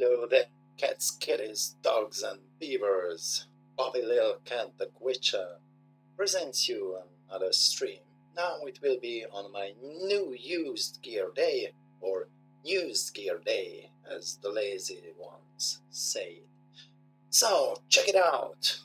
Hello there, cats, kitties, dogs, and beavers. Bobby Lil Cat the Witcher presents you another stream. Now it will be on my new used gear day, or used gear day, as the lazy ones say. So, check it out!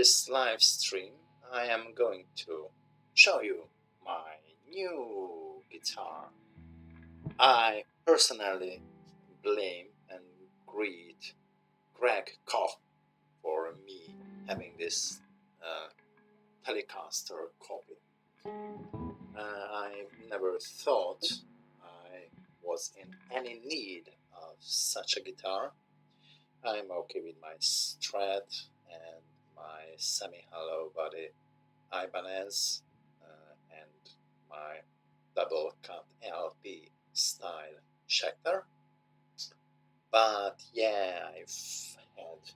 this live stream, I am going to show you my new guitar. I personally blame and greet Greg Koch for me having this Telecaster copy. I never thought I was in any need of such a guitar. I'm okay with my Strat and my semi-hollow body Ibanez and my double cut LP style Schecter. But yeah, I've had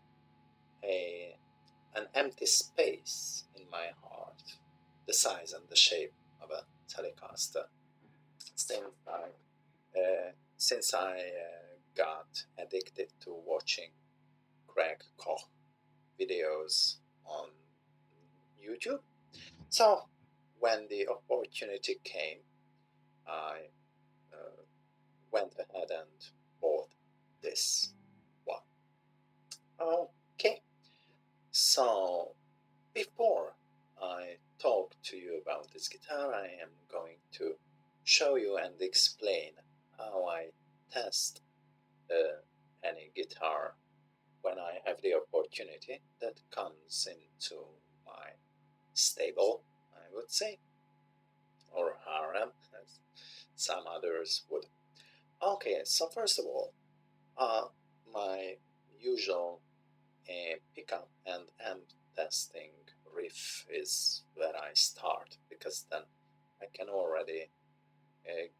an empty space in my heart, the size and the shape of a Telecaster, since I got addicted to watching Greg Koch videos on YouTube. So when the opportunity came, I went ahead and bought this one. Okay, so before I talk to you about this guitar, I am going to show you and explain how I test any guitar when I have the opportunity that comes into my stable, I would say, or harem, as some others would. Okay, so first of all, my usual pickup and amp testing riff is where I start, because then I can already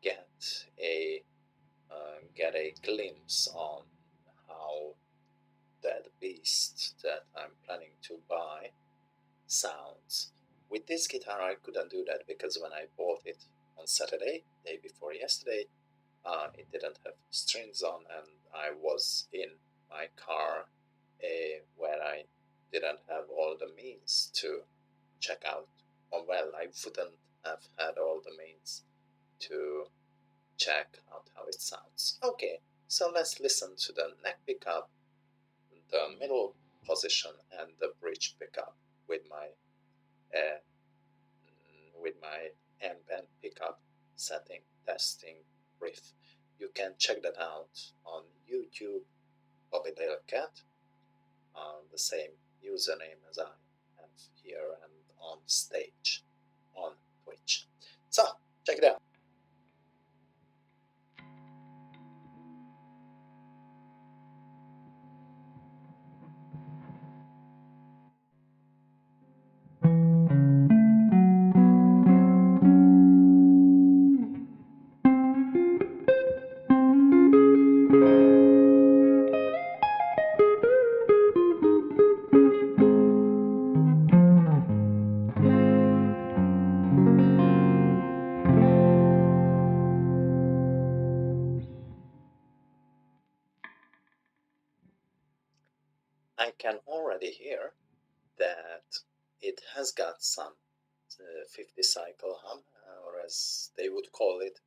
get a glimpse on how that beast that I'm planning to buy sounds. With this guitar I couldn't do that, because when I bought it on Saturday, day before yesterday, it didn't have strings on, and I was in my car where I didn't have all the means to check out, or well, I wouldn't have had all the means to check out how it sounds. Okay, so let's listen to the neck pickup, the middle position, and the bridge pickup with my amp and pickup setting testing riff. You can check that out on YouTube, Bobby Lil Cat, the same username as I have here, and on stage on Twitch. So check it out. I can already hear that it has got some 50 cycle hum, or as they would call it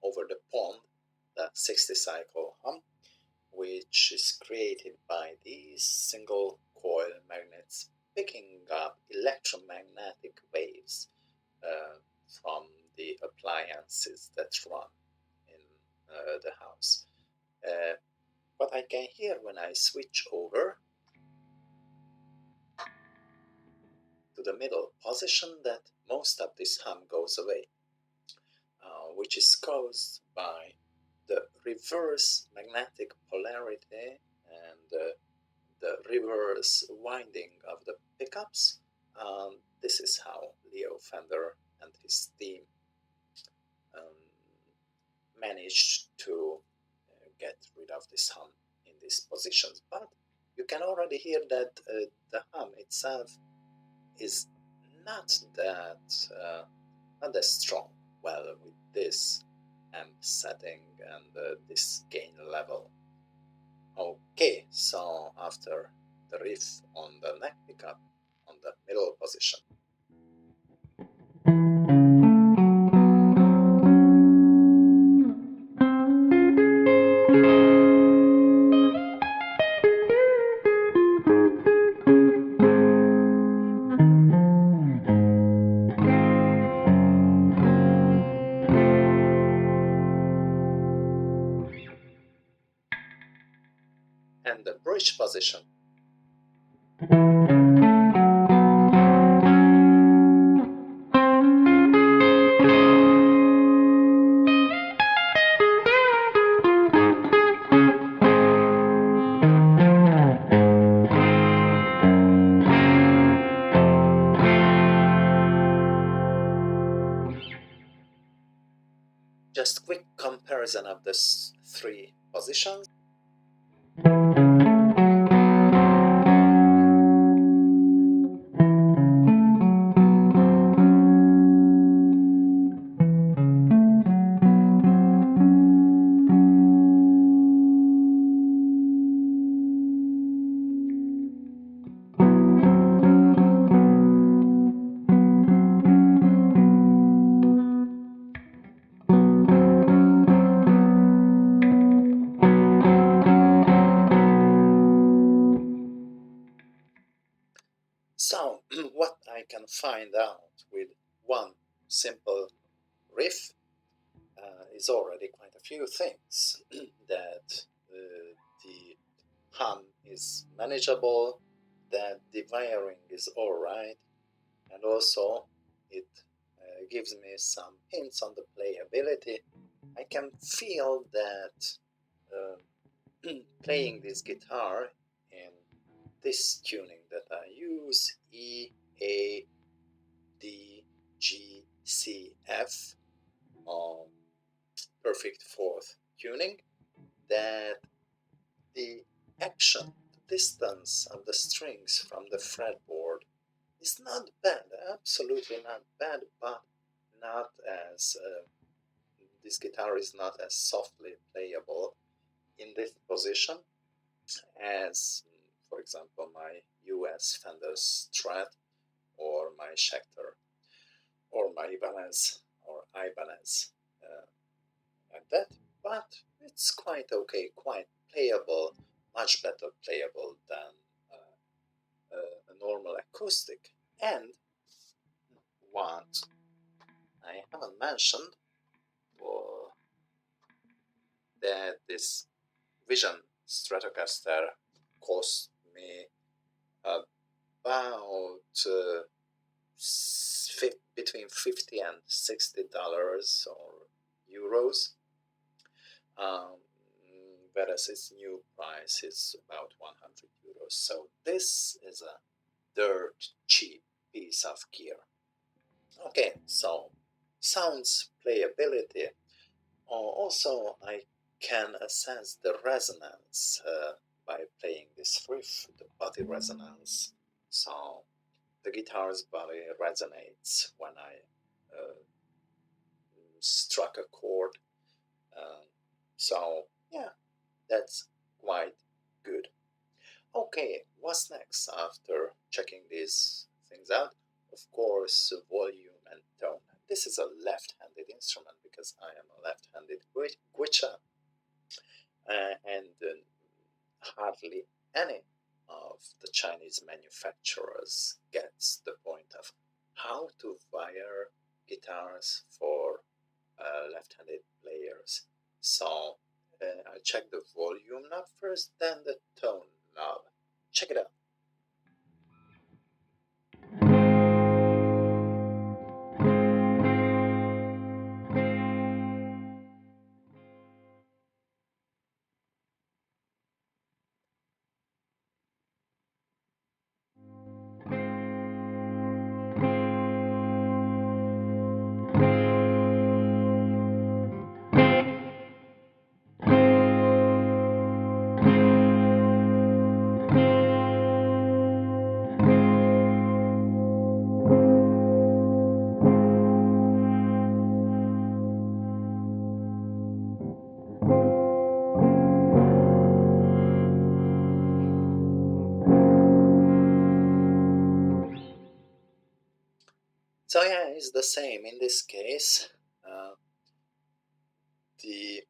over the pond, the 60 cycle hum, which is created by these single coil magnets picking up electromagnetic waves from the appliances that run in the house. What I can hear when I switch over to the middle position, that most of this hum goes away, which is caused by the reverse magnetic polarity and the reverse winding of the pickups. This is how Leo Fender and his team managed to get rid of this hum in these positions. But you can already hear that the hum itself is not that strong. Well, with this amp setting and this gain level. Okay, so after the riff on the neck pickup on the middle position, and the bridge position. Just quick comparison of the three positions. So, what I can find out with one simple riff is already quite a few things. That the hum is manageable, that the wiring is alright, and also it gives me some hints on the playability. I can feel that playing this guitar in this tuning that I use, E, A, D, G, C, F, perfect fourth tuning, that the action, the distance of the strings from the fretboard is not bad, absolutely not bad, but not as this guitar is not as softly playable in this position as, for example, my US Fender Strat or my Schecter or my Ibanez or Ibanez like that. But it's quite okay, quite playable, much better playable than a normal acoustic. And what I haven't mentioned was that this Vision Stratocaster cost me about between $50 and $60 or euros, whereas its new price is about 100 euros. So this is a dirt cheap piece of gear. Okay, so sounds, playability. Also, I can assess the resonance by playing this riff, the body resonance. So the guitar's body resonates when I struck a chord. So yeah, that's quite good. Okay, what's next after checking these things out? Of course, volume and tone. This is a left-handed instrument because I am a left-handed guitar, and hardly any of the Chinese manufacturers gets the point of how to wire guitars for left-handed players. So I check the volume knob first, then the tone knob. Check it out. So yeah, it's the same in this case. The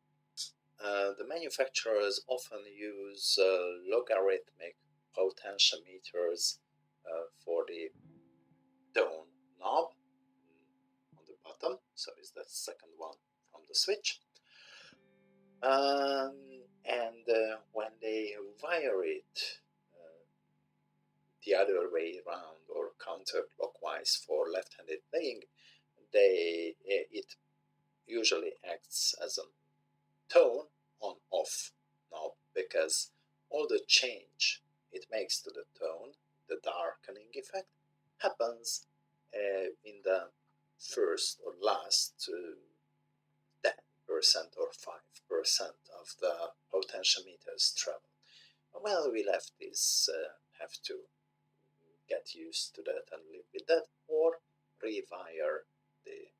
the manufacturers often use logarithmic potentiometers for the tone knob on the bottom. So it's the second one from the switch. And when they wire it the other way around or counterclockwise for left-handed playing, it usually acts as a tone on off knob, because all the change it makes to the tone, the darkening effect, happens in the first or last 10% or 5% of the potentiometer's travel. Well, we lefties have to get used to that and live with that, or rewire the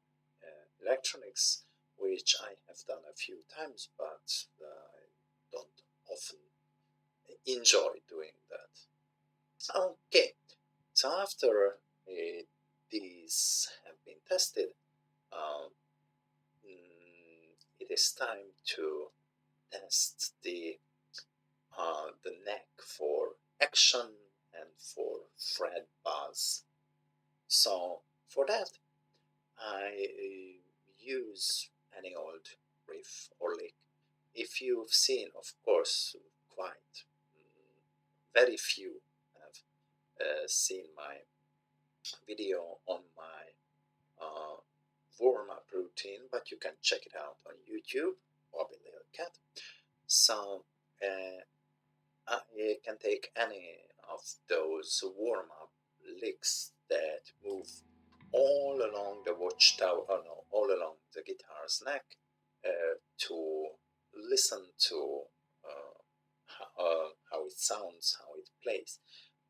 electronics, which I have done a few times, but I don't often enjoy doing that. Okay, so after these have been tested, um, it is time to test the neck for action and for fret buzz. So for that, I use any old riff or lick. If you've seen, of course, quite very few have seen my video on my warm-up routine, but you can check it out on YouTube, Bobby Lil Cat. So you can take any of those warm-up licks that move all along the watchtower, no, all along the guitar's neck, to listen to how it sounds, how it plays.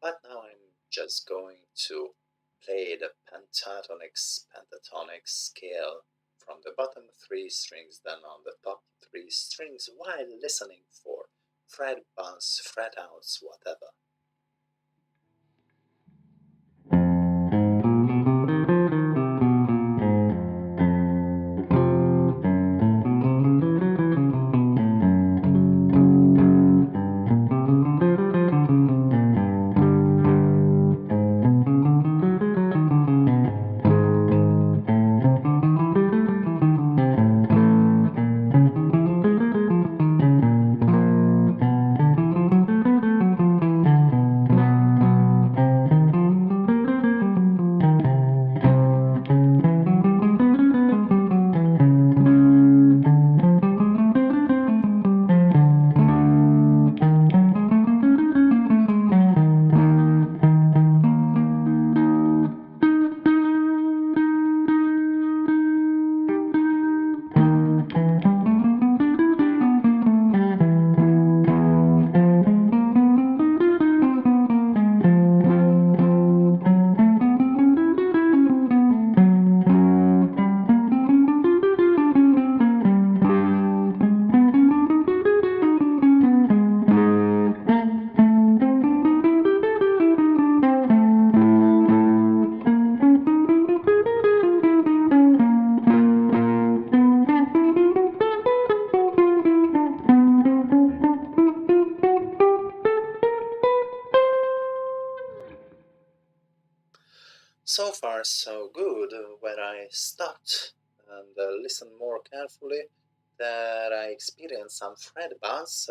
But now I'm just going to play the pentatonic scale from the bottom 3 strings, then on the top 3 strings, while listening for fret buzz, fret outs, whatever. So far, so good. When I stopped and listened more carefully, that I experienced some fret buzz,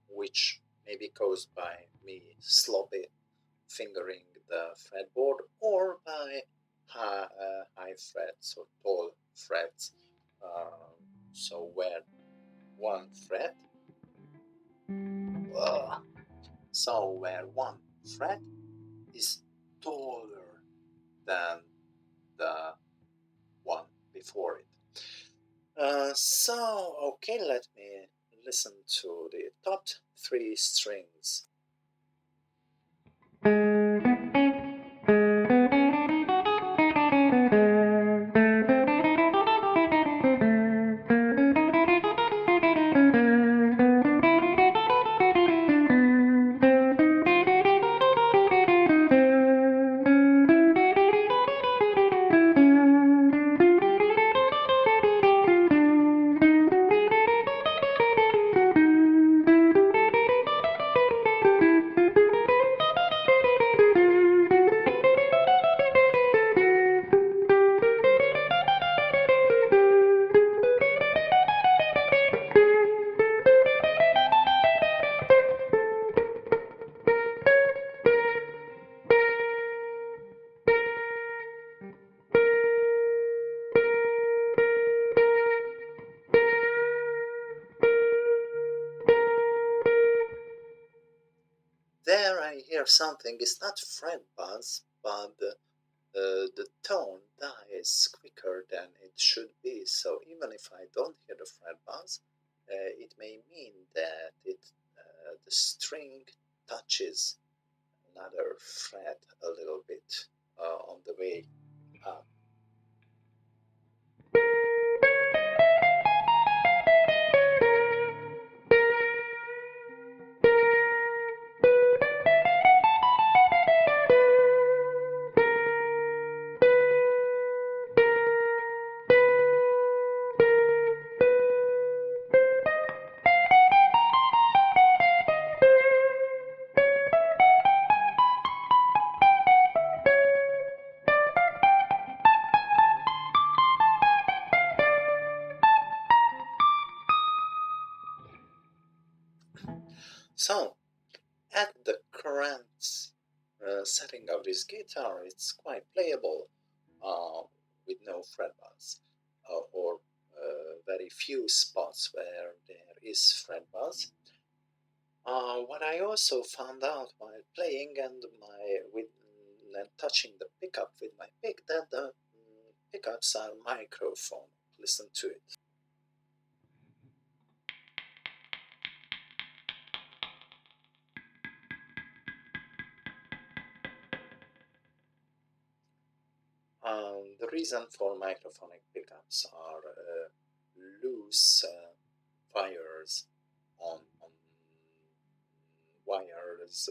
which may be caused by me sloppy fingering the fretboard, or by high frets or tall frets. So where one fret, so where one fret is taller than the one before it. Okay, let me listen to the top 3 strings. hear something, it's not fret buzz, but the tone dies quicker than it should be. So even if I don't hear the fret buzz, it may mean that the string touches another fret a little bit on the way up. So at the current setting of this guitar, it's quite playable uh, with no fret buzz or very few spots where there is fret buzz. What I also found out while playing and my with and touching the pickup with my pick that the pickups are microphone. Listen to it. The reason for microphonic pickups are loose wires on wires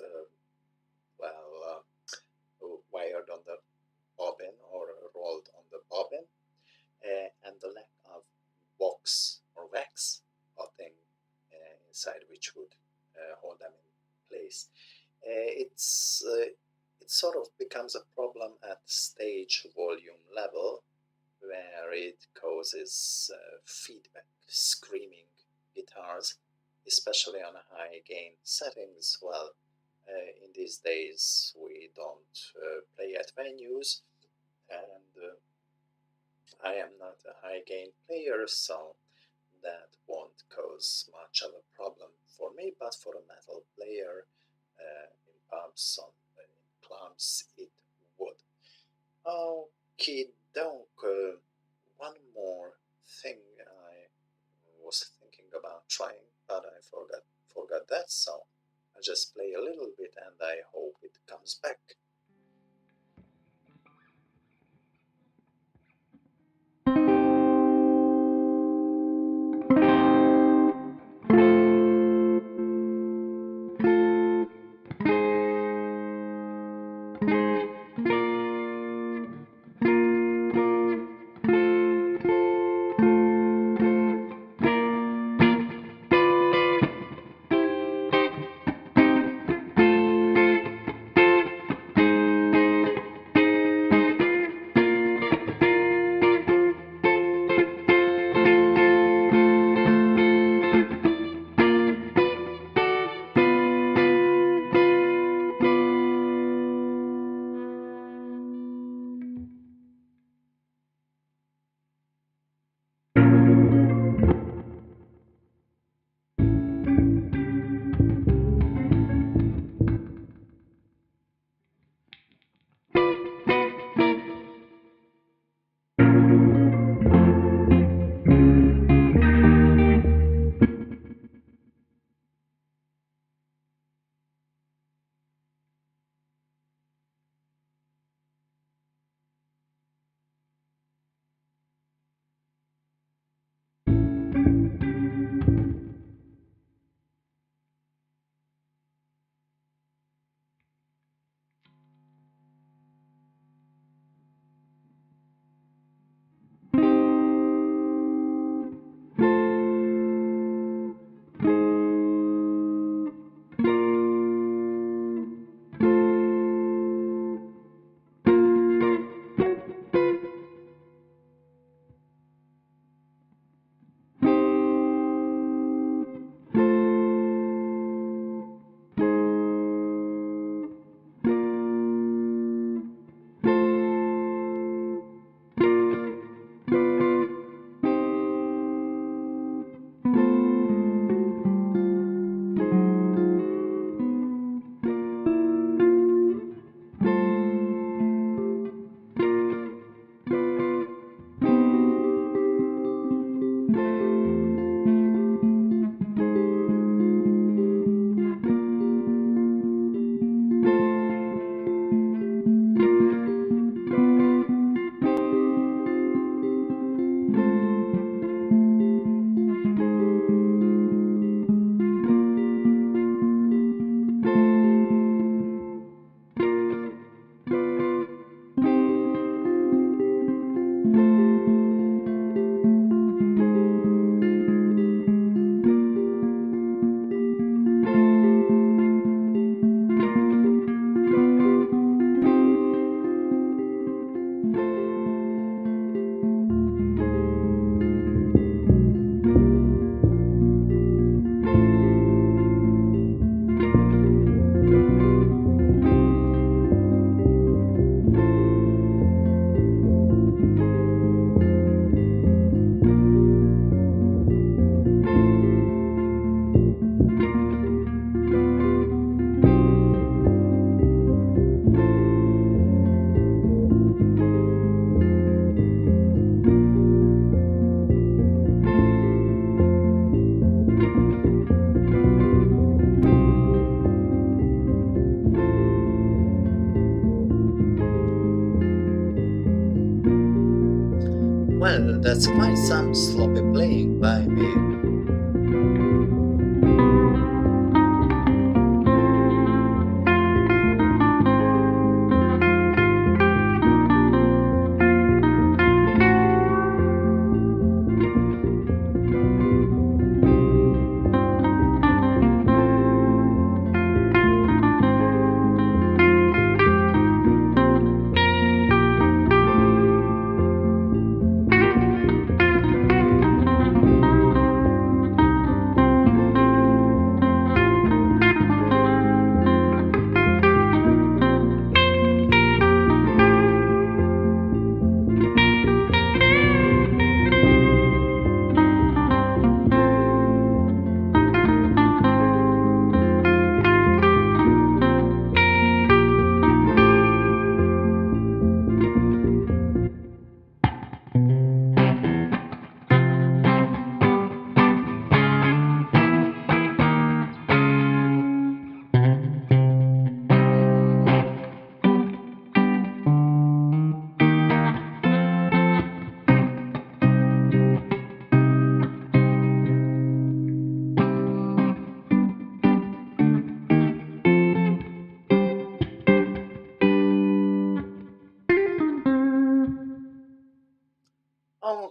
well wired on the bobbin or rolled on the bobbin, and the lack of wax or wax button inside which would hold them in place. It sort of becomes a problem at stage volume level where it causes feedback, screaming guitars, especially on high gain settings. Well, in these days we don't play at venues, and I am not a high gain player, so that won't cause much of a problem for me, but for a metal player in pubs, in clubs, it would. Okay, doke. One more thing I was thinking about trying, but I forgot that, so I just play a little bit and I hope it comes back. Well, that's quite some sloppy playing by me.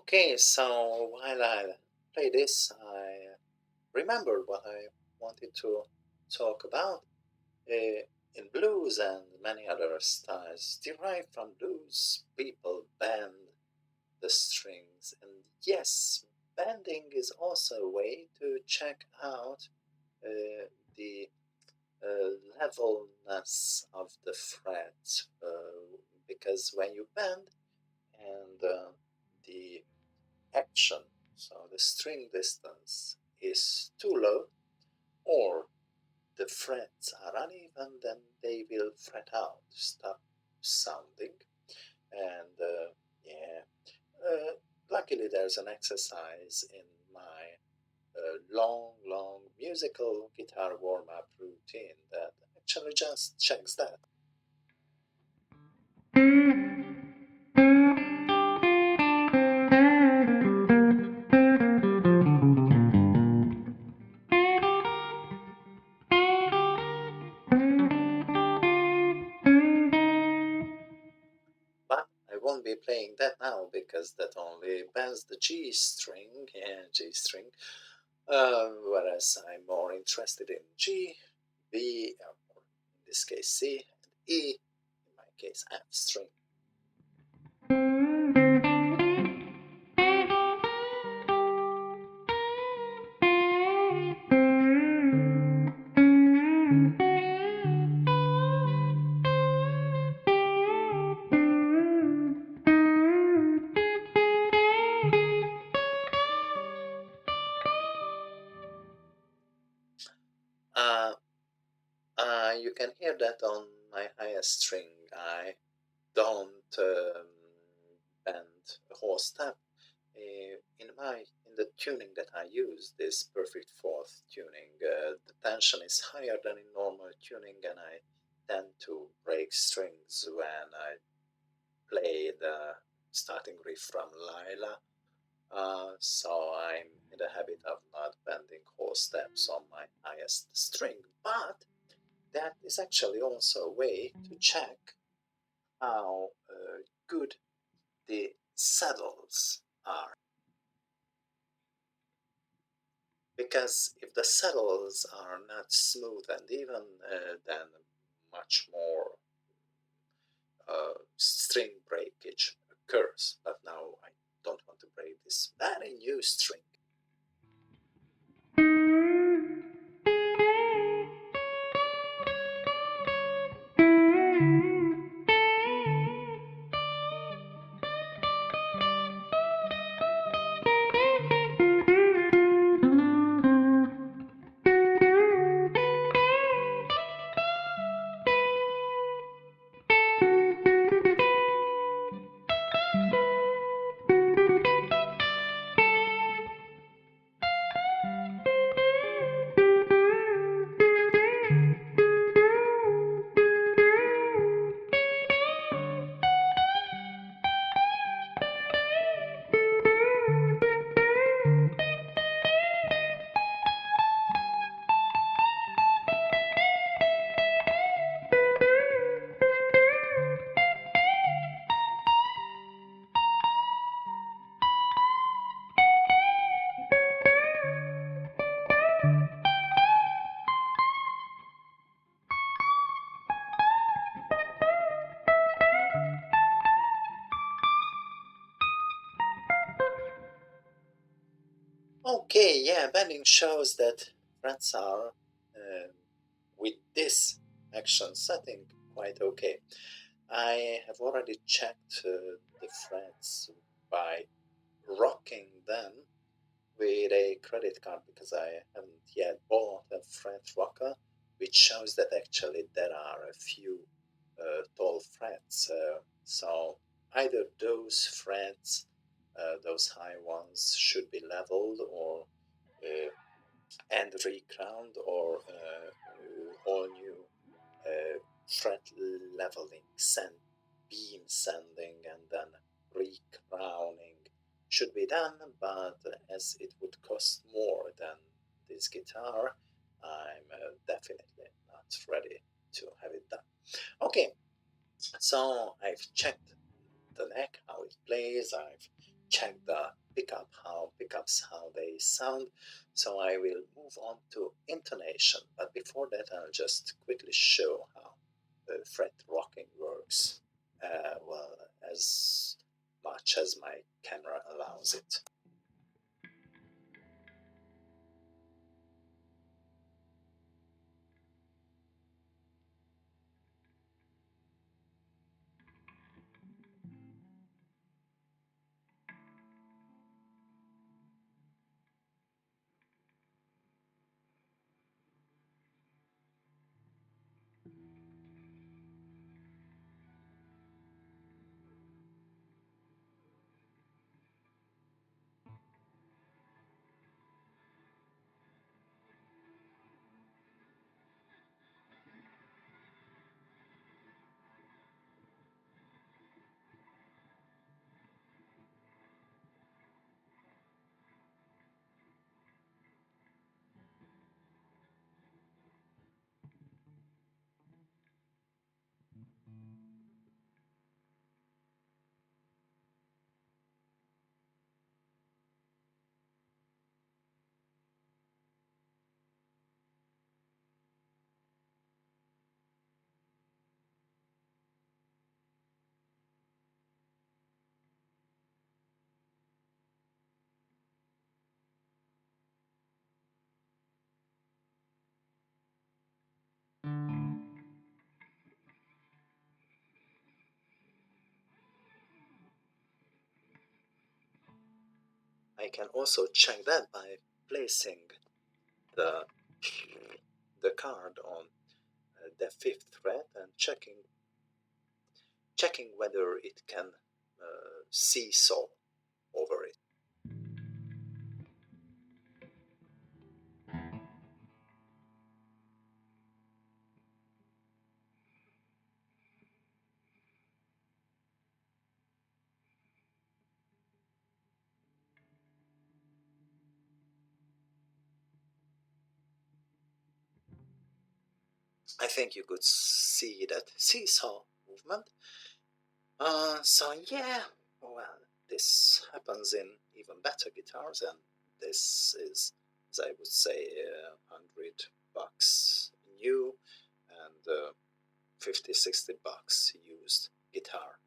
Okay, so while I play this, I remembered what I wanted to talk about. In blues and many other styles derived from blues, people bend the strings. And yes, bending is also a way to check out the levelness of the fret, because when you bend and the action, so the string distance is too low, or the frets are uneven, then they will fret out, stop sounding. And yeah, luckily there's an exercise in my long musical guitar warm-up routine that actually just checks that. But I won't be playing that now because that only bends the G string, yeah, G string. Whereas I'm more interested in G, B, or in this case C, and E, in my case F string. Uh, you can hear that on my highest string. I don't bend a whole step. In the tuning that I use, this perfect fourth tuning, the tension is higher than in normal tuning, and I tend to break strings when I play the starting riff from Lila. So I'm in the habit of not bending whole steps on my highest string, but that is actually also a way to check how good the saddles are. Because if the saddles are not smooth and even, then much more string breakage occurs. But now I don't want to break this very new string. Okay, yeah, bending shows that frets are with this action setting quite okay. I have already checked the frets by rocking them with a credit card because I haven't yet bought a fret rocker, which shows that actually there are a few tall frets. So either those frets, those high ones, should be leveled or uh, and recrowned, or all new fret leveling, beam sanding, and then recrowning should be done, but as it would cost more than this guitar, I'm definitely not ready to have it done. Okay, so I've checked the neck, how it plays, I've checked the pickups, how they sound, so I will move on to intonation, but before that I'll just quickly show how the fret rocking works, well, as much as my camera allows it. I can also check that by placing the the card on the fifth fret and checking whether it can seesaw over it. I think you could see that seesaw movement. So yeah, well, this happens in even better guitars, and this is, as I would say, $100 new and 50-60 bucks used guitar.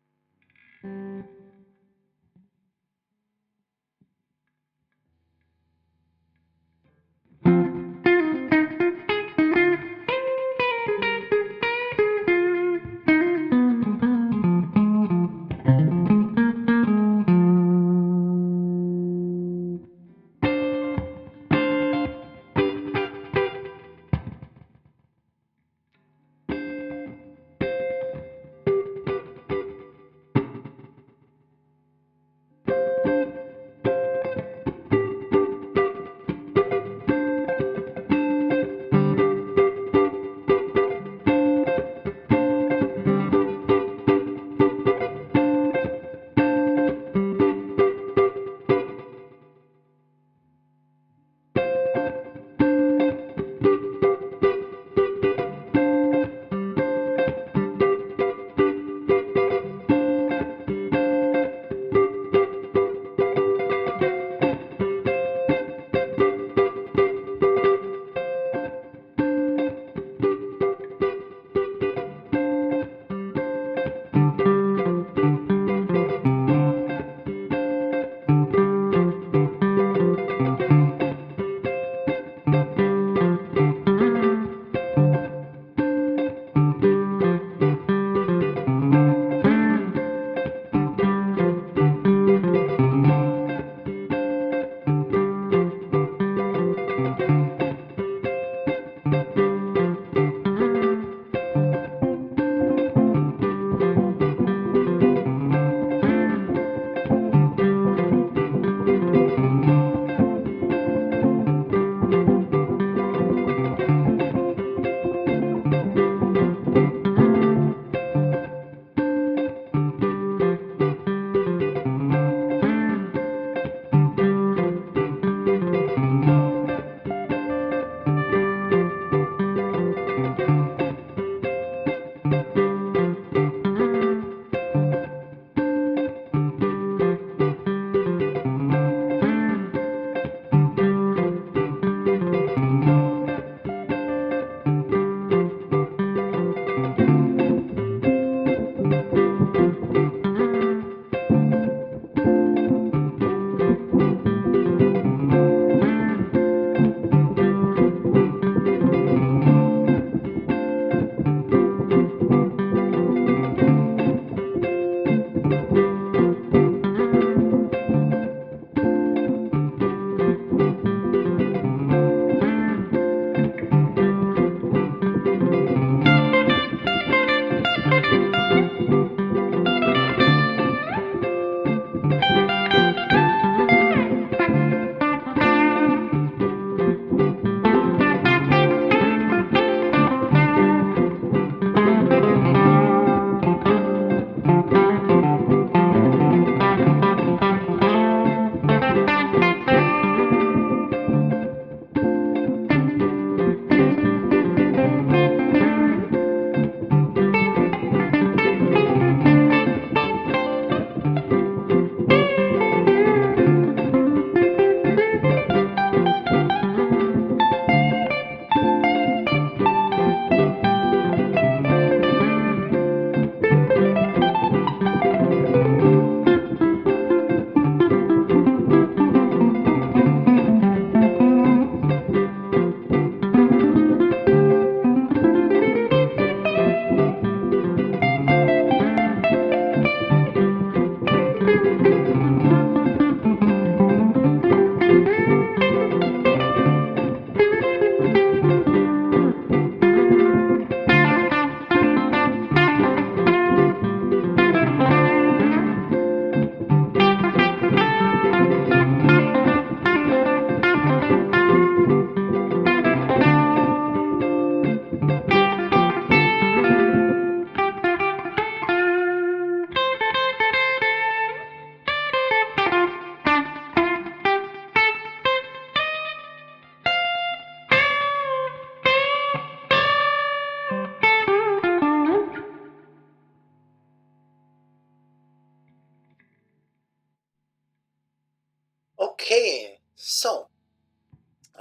Okay, so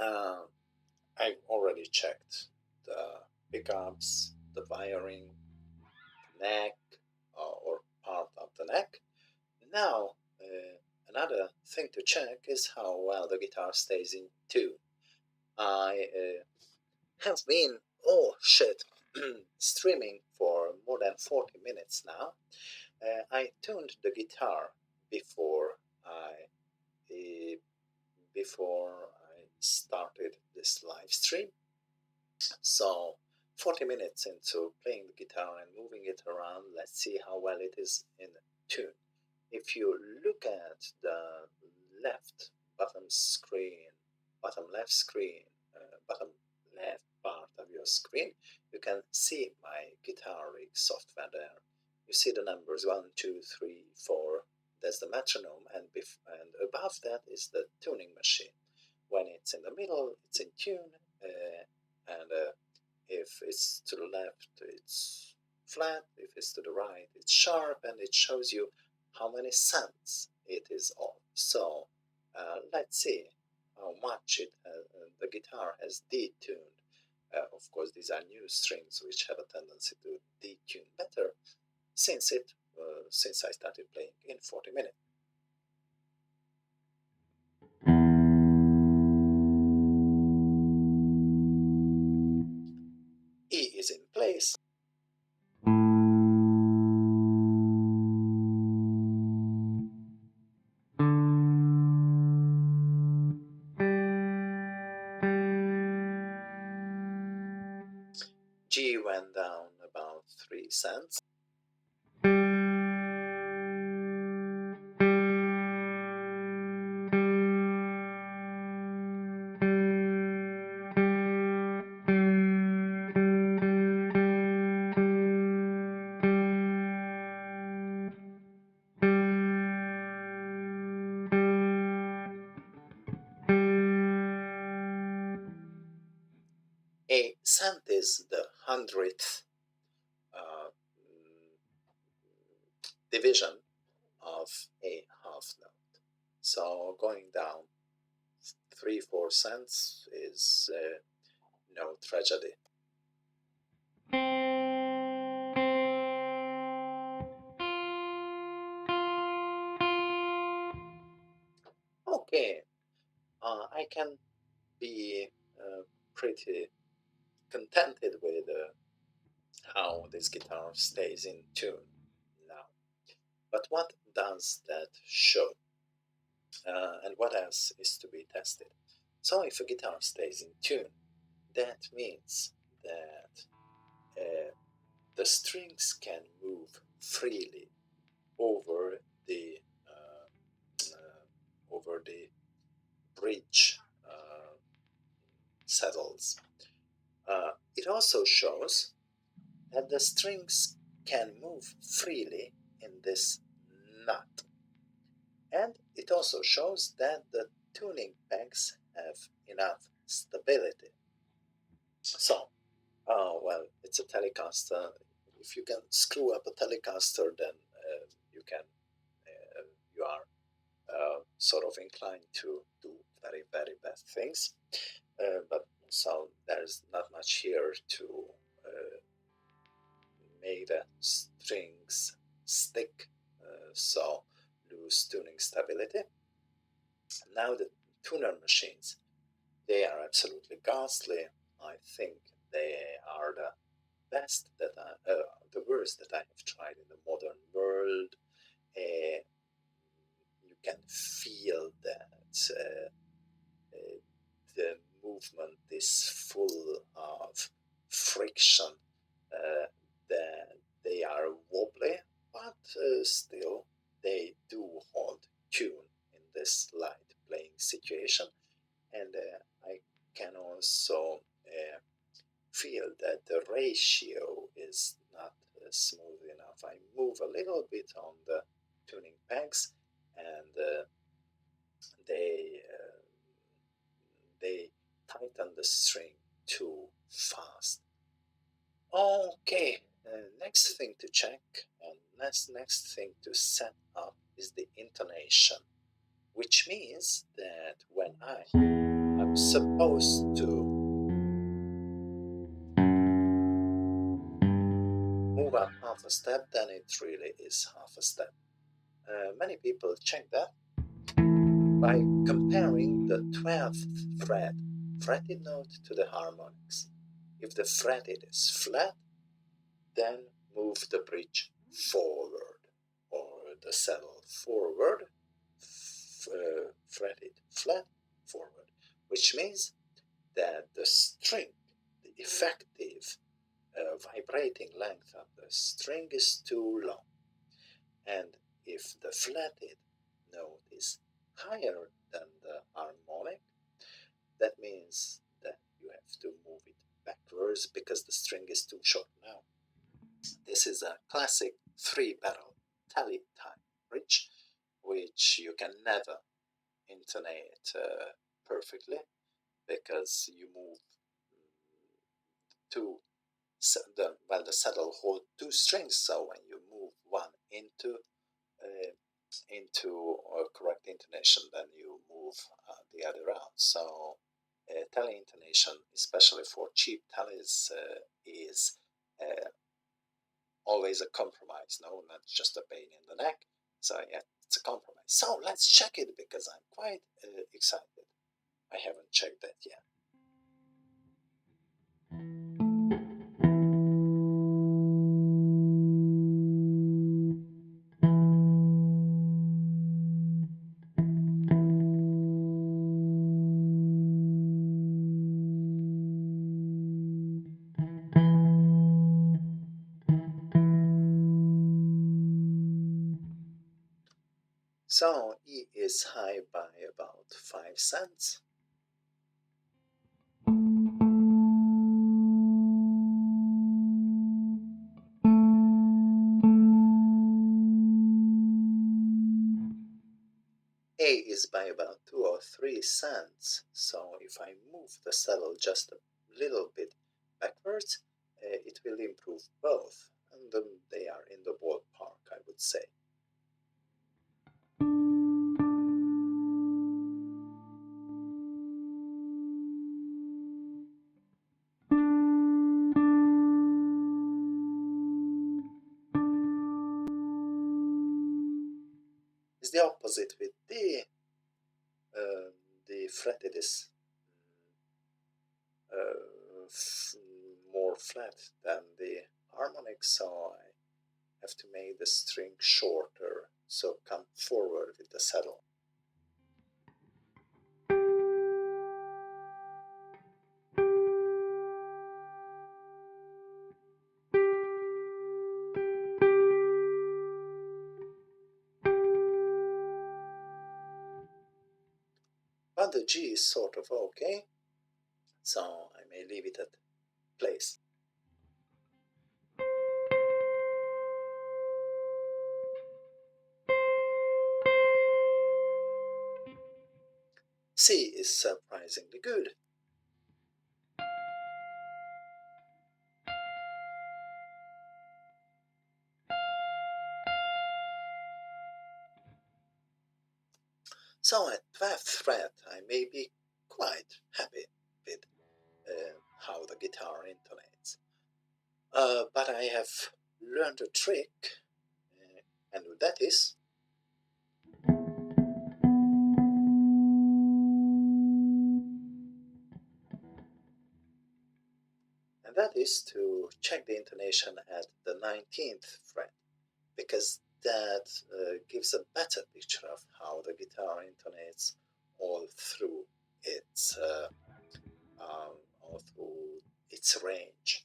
uh, I've already checked the pickups, the wiring, the neck, or part of the neck. Now, another thing to check is how well the guitar stays in tune. I have been, oh shit, streaming for more than 40 minutes now. I tuned the guitar before uh, I started this live stream. So 40 minutes into playing the guitar and moving it around, let's see how well it is in tune. If you look at the left bottom screen, bottom left screen, bottom left part of your screen, you can see my guitar rig software there. You see the numbers 1, 2, 3, 4. That's the metronome, and above that is the tuning machine. When it's in the middle, it's in tune, and if it's to the left, it's flat. If it's to the right, it's sharp, and it shows you how many cents it is off. So let's see how much the guitar has detuned. Of course, these are new strings which have a tendency to detune better since I started playing in 40 minutes. E is in place. G went down about 3 cents. A cent is the 100th division of a half note. So going down 3-4 cents is no tragedy. Okay, I can be pretty contented with how this guitar stays in tune now. But what does that show? And what else is to be tested? So if a guitar stays in tune, that means that the strings can move freely over the bridge saddles. It also shows that the strings can move freely in this nut. And it also shows that the tuning pegs have enough stability. So, well, it's a Telecaster. If you can screw up a Telecaster, then you are sort of inclined to do very, very bad things. But so there's not much here to make the strings stick, so lose tuning stability. Now the tuner machines, they are absolutely ghastly. I think they are the best that the worst that I have tried in the modern world. You can feel that the movement is full of friction, that they are wobbly, but still they do hold tune in this light playing situation. And I can also feel that the ratio is not smooth enough. I move a little bit on the tuning pegs, and they they tighten the string too fast. Okay, next thing to check and next thing to set up is the intonation, which means that when I'm supposed to move up half a step, then it really is half a step. Many people check that by comparing the 12th fretted note to the harmonics. If the fretted is flat, then move the bridge forward, or the saddle forward, fretted flat forward, which means that the string, the effective vibrating length of the string is too long. And if the flatted note is higher than the harmonic, that means that you have to move it backwards because the string is too short now. This is a classic 3-pedal tally type bridge, which you can never intonate perfectly because you move the saddle hold 2 strings, so when you move one into correct intonation, then you move the other out. So tally intonation, especially for cheap tallies, is always a compromise, no, not just a pain in the neck. So yeah, it's a compromise. So let's check it because I'm quite excited. I haven't checked that yet. So E is high by about 5 cents. A is by about 2 or 3 cents. So if I move the saddle just a little bit backwards, it will improve both. And they are in the ballpark, I would say. It's the opposite with D. The fretted is more flat than the harmonic, so I have to make the string shorter, so come forward with the saddle. But the G is sort of okay, so I may leave it at place. C is surprisingly good. So at 12th fret I may be quite happy with how the guitar intonates. But I have learned a trick, and that is to check the intonation at the 19th fret, because that gives a better picture of how the guitar intonates all through its range.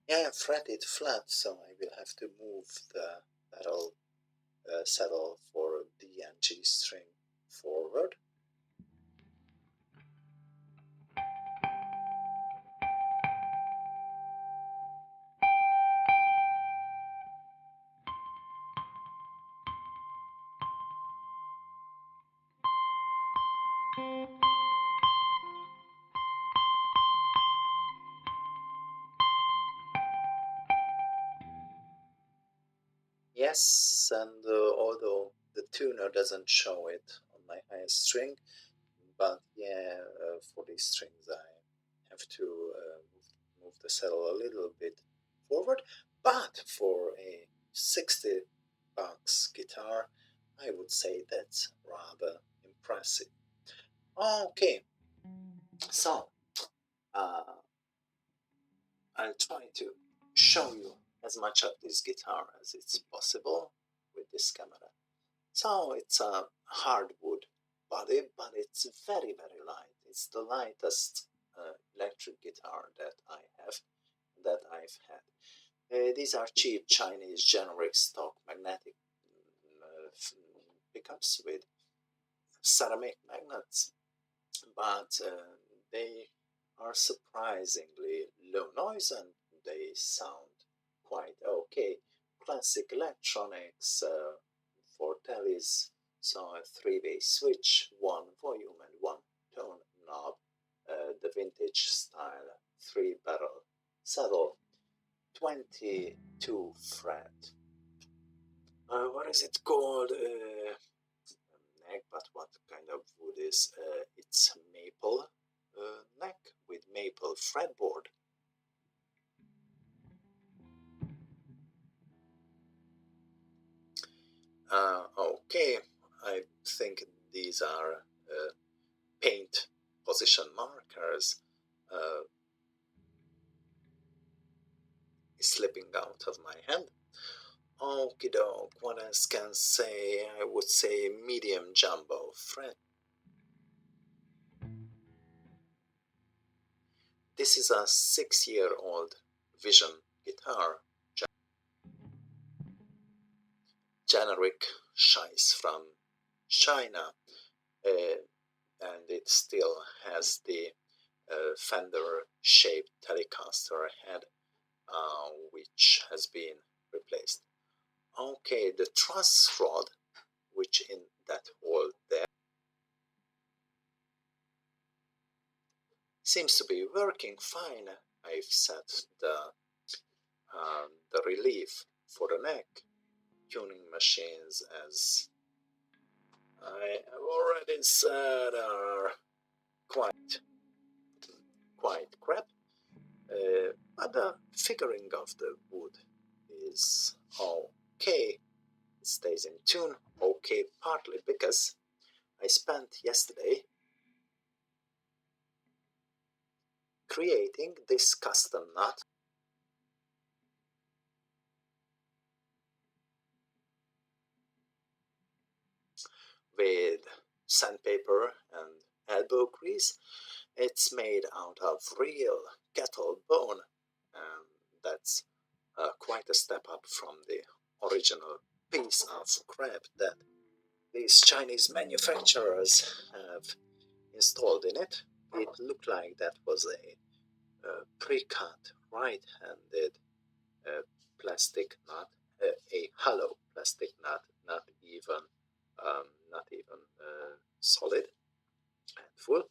Yeah, I fret it flat, so I will have to move the saddle for D and G string forward. Yes, and although the tuner doesn't show it on my highest string, but yeah, for these strings I have to move the saddle a little bit forward. But for a 60 bucks guitar, I would say that's rather impressive. Okay, so uh, I'll try to show you as much of this guitar as it's possible with this camera. So it's a hardwood body, but it's very, very light. It's the lightest electric guitar that I've had. These are cheap Chinese generic stock magnetic pickups with ceramic magnets, but they are surprisingly low noise and they sound quite okay. Classic electronics for tellies, so a three-way switch, one volume and one tone knob, the vintage style three-barrel saddle, 22 fret. What is it called? Neck, but what kind of wood is? It's maple neck with maple fretboard. Okay, I think these are paint position markers slipping out of my hand. Okie doke, what else can say? I would say medium jumbo fret. This is a 6-year-old Vision guitar, generic size from China, and it still has the Fender-shaped Telecaster head, which has been replaced. Okay, the truss rod, which in that hole there, seems to be working fine. I've set the relief for the neck. Tuning machines, as I have already said, are quite crap. But the figuring of the wood is okay. It stays in tune. Okay, partly because I spent yesterday creating this custom nut with sandpaper and elbow grease. It's made out of real cattle bone, and that's quite a step up from the original piece of crab that these Chinese manufacturers have installed in it. It looked like that was a pre-cut, right-handed plastic nut, a hollow plastic nut, not even solid and full,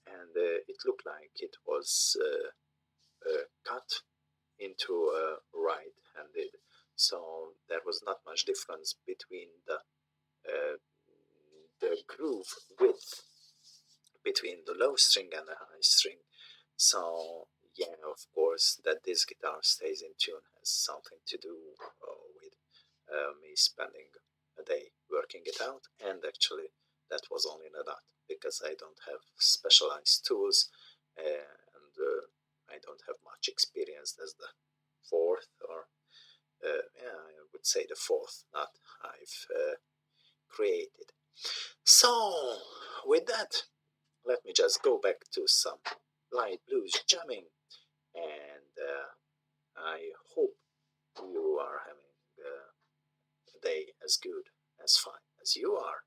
and it looked like it was cut into right-handed. So there was not much difference between the groove width between the low string and the high string. So yeah, of course, that this guitar stays in tune has something to do with me spending a day working it out, and actually that was only in a nut because I don't have specialized tools and I don't have much experience as the fourth or yeah, I would say the fourth nut I've created. So with that, let me just go back to some light blues jamming, and I hope you are having a day as good, as fine as you are.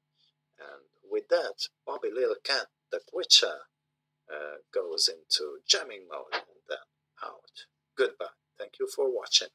And with that, Bobby Lil Cat, the Witcher, goes into jamming mode and then out. Goodbye. Thank you for watching.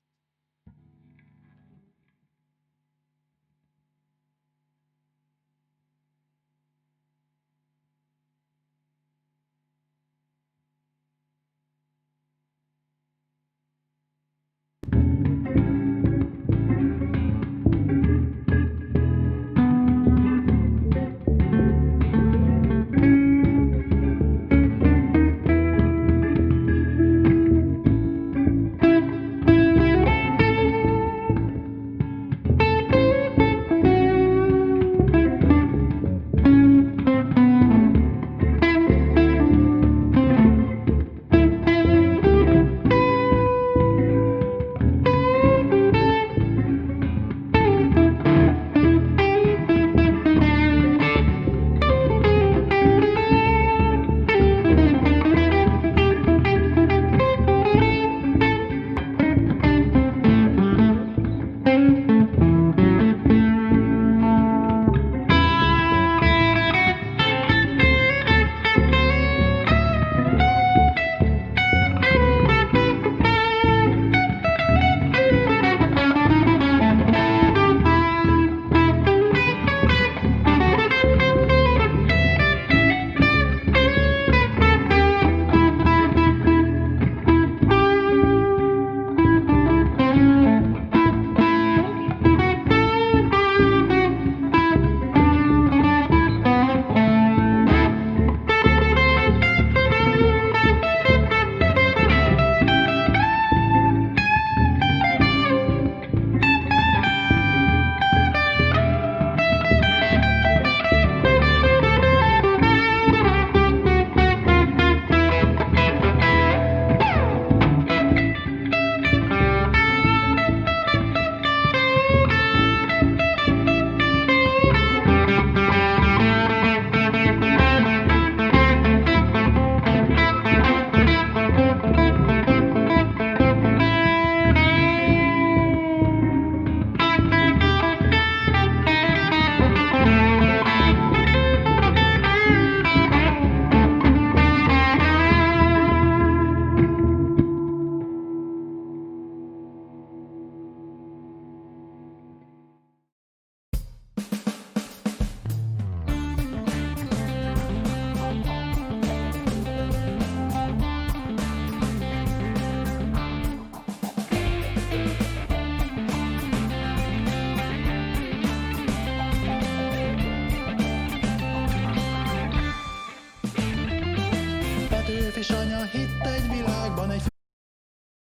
kisanya hitt egy világban, egy